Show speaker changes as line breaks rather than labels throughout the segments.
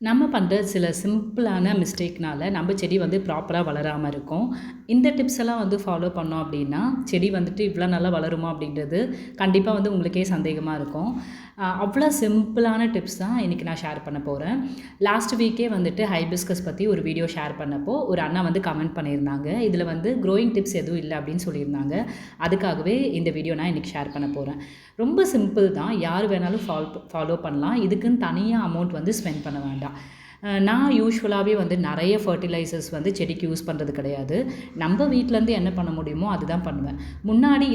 நம்ம பண்ணுற சில சிம்பிளான மிஸ்டேக்னால நம்ம செடி வந்து ப்ராப்பராக வளராமல் இருக்கும். இந்த டிப்ஸ் எல்லாம் வந்து ஃபாலோ பண்ணோம் அப்படின்னா, செடி வந்துட்டு இவ்வளோ நல்லா வளருமா அப்படின்றது கண்டிப்பாக வந்து உங்களுக்கே சந்தேகமாக இருக்கும். அவ்வளோ சிம்பிளான டிப்ஸ் தான் இன்றைக்கி நான் ஷேர் பண்ண போகிறேன். லாஸ்ட் வீக்கே வந்துட்டு ஹைபிஸ்கஸ் பற்றி ஒரு வீடியோ ஷேர் பண்ணப்போ ஒரு அண்ணா வந்து கமெண்ட் பண்ணியிருந்தாங்க. இதில் வந்து க்ரோயிங் டிப்ஸ் எதுவும் இல்லை அப்படின்னு சொல்லியிருந்தாங்க. அதுக்காகவே இந்த வீடியோ நான் இன்றைக்கி ஷேர் பண்ண போகிறேன். ரொம்ப சிம்பிள் தான். யார் வேணாலும் ஃபாலோ பண்ணலாம். இதுக்குன்னு தனியாக அமௌண்ட் வந்து ஸ்பெண்ட் பண்ண வேண்டாம். நான் யூசுவலாகவே வந்து நிறைய ஃபர்டிலைசர்ஸ் வந்து செடிக்கு யூஸ் பண்ணுறது கிடையாது. நம்ம வீட்டிலேருந்து என்ன பண்ண முடியுமோ அதுதான் பண்ணுவேன்.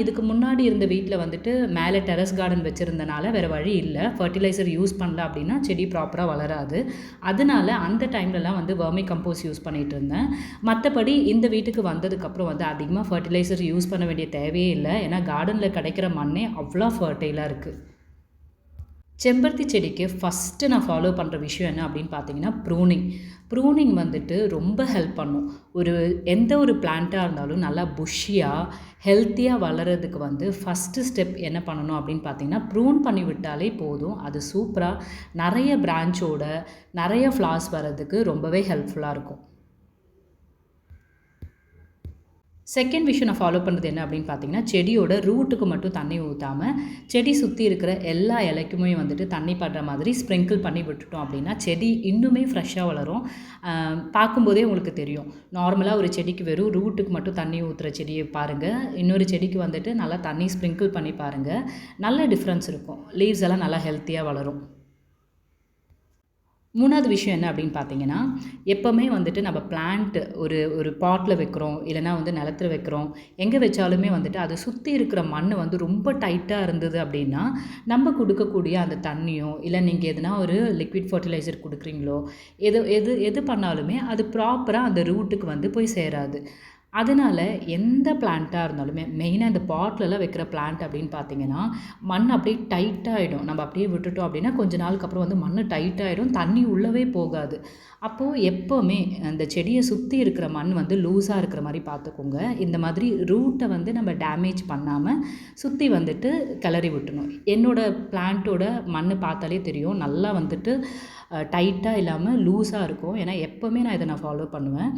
இதுக்கு முன்னாடி இருந்த வீட்டில் வந்துட்டு மேலே டெரஸ் கார்டன் வச்சுருந்தனால வேறு வழி இல்லை. ஃபர்டிலைசர் யூஸ் பண்ணல அப்படின்னா செடி ப்ராப்பராக வளராது. அதனால அந்த டைம்லலாம் வந்து வெர்மி கம்போஸ் யூஸ் பண்ணிகிட்டு இருந்தேன். மற்றபடி இந்த வீட்டுக்கு வந்ததுக்கப்புறம் வந்து அதிகமாக ஃபர்டிலைசர் யூஸ் பண்ண வேண்டிய தேவையே இல்லை. ஏன்னா கார்டனில் கிடைக்கிற மண்ணே அவ்வளோ ஃபர்டைலாக இருக்குது. செம்பருத்தி செடிக்கு ஃபஸ்ட்டு நான் ஃபாலோ பண்ணுற விஷயம் என்ன அப்படின்னு பார்த்தீங்கன்னா ப்ரூனிங் வந்துட்டு ரொம்ப ஹெல்ப் பண்ணும். எந்த ஒரு பிளான்ட்டாக இருந்தாலும் நல்லா புஷ்ஷியாக ஹெல்த்தியாக வளர்கிறதுக்கு வந்து ஃபஸ்ட்டு ஸ்டெப் என்ன பண்ணணும் அப்படின்னு பார்த்தீங்கன்னா, ப்ரூன் பண்ணி விட்டாலே போதும். அது சூப்பராக நிறைய பிரான்ச்சோட நிறைய ஃப்ளார்ஸ் வர்றதுக்கு ரொம்பவே ஹெல்ப்ஃபுல்லாக இருக்கும். செகண்ட் விஷயம் நான் ஃபாலோ பண்ணுறது என்ன அப்படின்னு பார்த்தீங்கன்னா, செடியோட ரூட்டுக்கு மட்டும் தண்ணி ஊற்றாமல் செடி சுற்றி இருக்கிற எல்லா இலைக்குமே வந்துட்டு தண்ணி படுற மாதிரி ஸ்ப்ரிங்கிள் பண்ணி விட்டுட்டோம் அப்படின்னா செடி இன்னுமே ஃப்ரெஷ்ஷாக வளரும். பார்க்கும்போதே உங்களுக்கு தெரியும். நார்மலாக ஒரு செடிக்கு வெறும் ரூட்டுக்கு மட்டும் தண்ணி ஊற்றுற செடியை பாருங்கள், இன்னொரு செடிக்கு வந்துட்டு நல்லா தண்ணி ஸ்ப்ரிங்கிள் பண்ணி பாருங்கள். நல்ல டிஃப்ரென்ஸ் இருக்கும். லீவ்ஸ் எல்லாம் நல்லா ஹெல்த்தியாக வளரும். மூணாவது விஷயம் என்ன அப்படின்னு பார்த்தீங்கன்னா, எப்போவுமே வந்துட்டு நம்ம பிளான்ட் ஒரு பாட்டில் வைக்கிறோம், இல்லைனா வந்து நிலத்துல வைக்கிறோம், எங்கே வச்சாலுமே வந்துட்டு அதை சுற்றி இருக்கிற மண் வந்து ரொம்ப டைட்டாக இருந்தது அப்படின்னா, நம்ம கொடுக்கக்கூடிய அந்த தண்ணியோ, இல்லை நீங்கள் எதுனா ஒரு லிக்விட் ஃபர்டிலைசர் கொடுக்குறீங்களோ, எது எது எது பண்ணாலுமே அது ப்ராப்பராக அந்த ரூட்டுக்கு வந்து போய் சேராது. அதனால் எந்த பிளான்ட்டாக இருந்தாலுமே மெயினாக இந்த பாட்லலாம் வைக்கிற பிளான்ட் அப்படின்னு பார்த்தீங்கன்னா, மண் அப்படியே டைட்டாகிடும். நம்ம அப்படியே விட்டுட்டோம் அப்படின்னா கொஞ்ச நாளுக்கு அப்புறம் வந்து மண் டைட்டாகிடும், தண்ணி உள்ளவே போகாது. அப்போது எப்போவுமே அந்த செடியை சுற்றி இருக்கிற மண் வந்து லூஸாக இருக்கிற மாதிரி பார்த்துக்கோங்க. இந்த மாதிரி ரூட்டை வந்து நம்ம டேமேஜ் பண்ணாமல் சுற்றி வந்துட்டு கிளறி விட்டணும். என்னோடய பிளான்ட்டோட மண் பார்த்தாலே தெரியும், நல்லா வந்துட்டு டைட்டாக இல்லாமல் லூஸாக இருக்கும். ஏன்னா எப்போவுமே நான் இதை ஃபாலோ பண்ணுவேன்.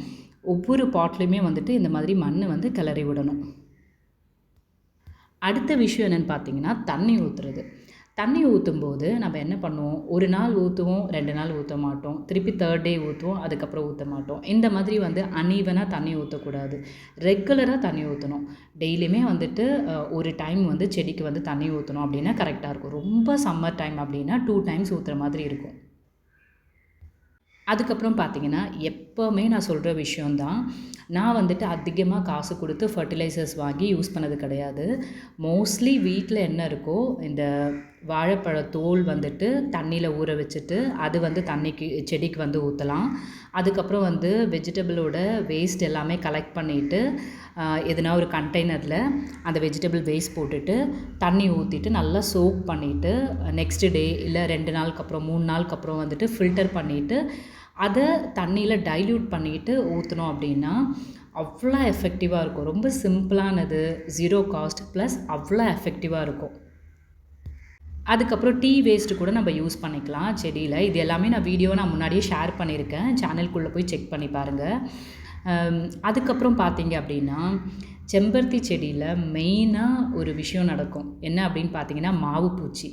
ஒவ்வொரு பாட்லேயுமே வந்துட்டு இந்த மாதிரி மண் வந்து கிளறி விடணும். அடுத்த விஷயம் என்னென்னு பார்த்தீங்கன்னா, தண்ணி ஊற்றுறது. தண்ணி ஊற்றும்போது நம்ம என்ன பண்ணுவோம், ஒரு நாள் ஊற்றுவோம், 2 நாள் ஊற்ற மாட்டோம், திருப்பி 3rd டே ஊற்றுவோம், அதுக்கப்புறம் ஊற்ற மாட்டோம். இந்த மாதிரி வந்து அன்ஈவனாக தண்ணி ஊற்றக்கூடாது. ரெகுலராக தண்ணி ஊற்றணும். டெய்லியுமே வந்துட்டு ஒரு டைம் வந்து செடிக்கு வந்து தண்ணி ஊற்றணும் அப்படின்னா கரெக்டாக இருக்கும். ரொம்ப சம்மர் டைம் அப்படின்னா 2 டைம்ஸ் ஊற்றுற மாதிரி இருக்கும். அதுக்கப்புறம் பார்த்தீங்கன்னா, எப்போவுமே நான் சொல்கிற விஷயந்தான். நான் வந்துட்டு அதிகமாக காசு கொடுத்து ஃபர்டிலைசர்ஸ் வாங்கி யூஸ் பண்ணது கிடையாது. மோஸ்ட்லி வீட்டில் என்ன இருக்கோ, இந்த வாழைப்பழ தோல் வந்துட்டு தண்ணியில் ஊற வச்சுட்டு, அது வந்து செடிக்கு வந்து ஊற்றலாம். அதுக்கப்புறம் வந்து வெஜிடபிளோட வேஸ்ட் எல்லாமே கலெக்ட் பண்ணிவிட்டு, எதுனா ஒரு கண்டெய்னரில் அந்த வெஜிடபிள் வேஸ்ட் போட்டுட்டு, தண்ணி ஊற்றிட்டு நல்லா சோக் பண்ணிவிட்டு, நெக்ஸ்ட் டே இல்லை 2 நாளுக்கு அப்புறம் 3 நாளுக்கு அப்புறம் வந்துட்டு ஃபில்டர் பண்ணிவிட்டு, அதை தண்ணியில் டைல்யூட் பண்ணிவிட்டு ஊற்றினோம் அப்படின்னா அவ்வளோ எஃபெக்டிவாக இருக்கும். ரொம்ப சிம்பிளானது, 0 காஸ்ட் ப்ளஸ் அவ்வளோ எஃபெக்டிவாக இருக்கும். அதுக்கப்புறம் டீ வேஸ்ட்டு கூட நம்ம யூஸ் பண்ணிக்கலாம் செடியில். இது எல்லாமே நான் முன்னாடியே ஷேர் பண்ணியிருக்கேன். சேனலுக்குள்ளே போய் செக் பண்ணி பாருங்கள். அதுக்கப்புறம் பார்த்தீங்க அப்படின்னா, செம்பருத்தி செடியில் மெயினாக ஒரு விஷயம் நடக்கும். என்ன அப்படின்னு பார்த்தீங்கன்னா, மாவு பூச்சி.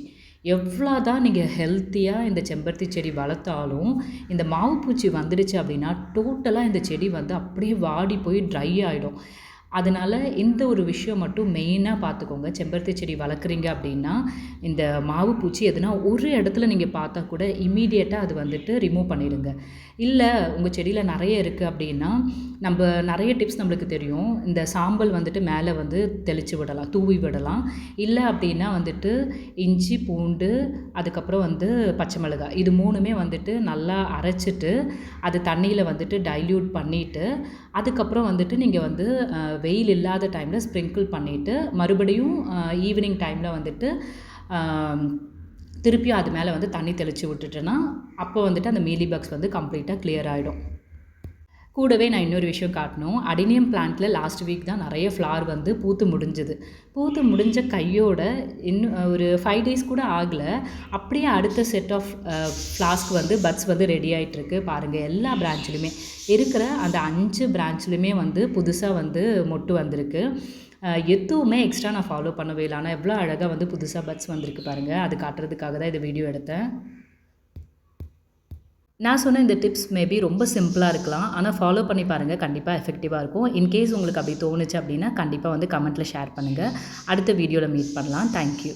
எவ்வளோ தான் நீங்கள் ஹெல்த்தியாக இந்த செம்பருத்தி செடி வளர்த்தாலும், இந்த மாவு பூச்சி வந்துடுச்சு அப்படின்னா டோட்டலாக இந்த செடி வந்து அப்படியே வாடி போய் ட்ரை ஆகிடும். அதனால் இந்த ஒரு விஷயம் மட்டும் மெயினாக பார்த்துக்கோங்க. செம்பருத்தி செடி வளர்க்குறீங்க அப்படின்னா, இந்த மாவு பூச்சி எதுனா ஒரு இடத்துல நீங்கள் பார்த்தா கூட இம்மீடியட்டாக அது வந்துட்டு ரிமூவ் பண்ணிடுங்க. இல்லை உங்கள் செடியில் நிறைய இருக்குது அப்படின்னா, நம்ம நிறைய டிப்ஸ் நம்மளுக்கு தெரியும். இந்த சாம்பல் வந்துட்டு மேலே வந்து தெளித்து விடலாம், தூவி விடலாம். இல்லை அப்படின்னா வந்துட்டு இஞ்சி, பூண்டு, அதுக்கப்புறம் வந்து பச்சை மிளகாய், இது 3மே வந்துட்டு நல்லா அரைச்சிட்டு, அது தண்ணியில் வந்துட்டு டைல்யூட் பண்ணிவிட்டு, அதுக்கப்புறம் வந்துட்டு நீங்கள் வந்து வெயில் இல்லாத டைமில் ஸ்ப்ரிங்கிள் பண்ணிவிட்டு, மறுபடியும் ஈவினிங் டைமில் வந்துட்டு திருப்பியும் அது மேலே வந்து தண்ணி தெளித்து விட்டுட்டோன்னா, அப்போ வந்துட்டு அந்த மீலி பக்ஸ் வந்து கம்ப்ளீட்டாக கிளியர் ஆகிடும். கூடவே நான் இன்னொரு விஷயம் காட்டணும். அடினியம் பிளான்ட்டில் லாஸ்ட் வீக் தான் நிறைய ஃப்ளார் வந்து பூத்து முடிஞ்சுது. பூத்து முடிஞ்ச கையோட இன்னும் ஒரு 5 டேஸ் கூட ஆகலை, அப்படியே அடுத்த செட் ஆஃப் ஃப்ளாஸ்க்கு வந்து பட்ஸ் வந்து ரெடி ஆகிட்டுருக்கு. பாருங்கள், எல்லா பிரான்ச்லையுமே இருக்கிற அந்த 5 பிரான்ச்லையுமே வந்து புதுசாக வந்து மொட்டு வந்திருக்கு. எதுவுமே எக்ஸ்ட்ரா நான் ஃபாலோ பண்ணவே இல்லை. ஆனால் எவ்வளோ அழகாக வந்து புதுசாக பட்ஸ் வந்திருக்கு பாருங்கள். அது காட்டுறதுக்காக தான் இந்த வீடியோ எடுத்தேன். நான் சொன்ன இந்த டிப்ஸ் மேபி ரொம்ப சிம்பிளாக இருக்கலாம், ஆனால் ஃபாலோ பண்ணி பாருங்கள், கண்டிப்பாக எஃபெக்டிவாக இருக்கும். இன்கேஸ் உங்களுக்கு அப்படி தோணுச்சு அப்படின்னா கண்டிப்பாக வந்து கமெண்ட்டில் ஷேர் பண்ணுங்கள். அடுத்த வீடியோவில் மீட் பண்ணலாம். தேங்க்யூ.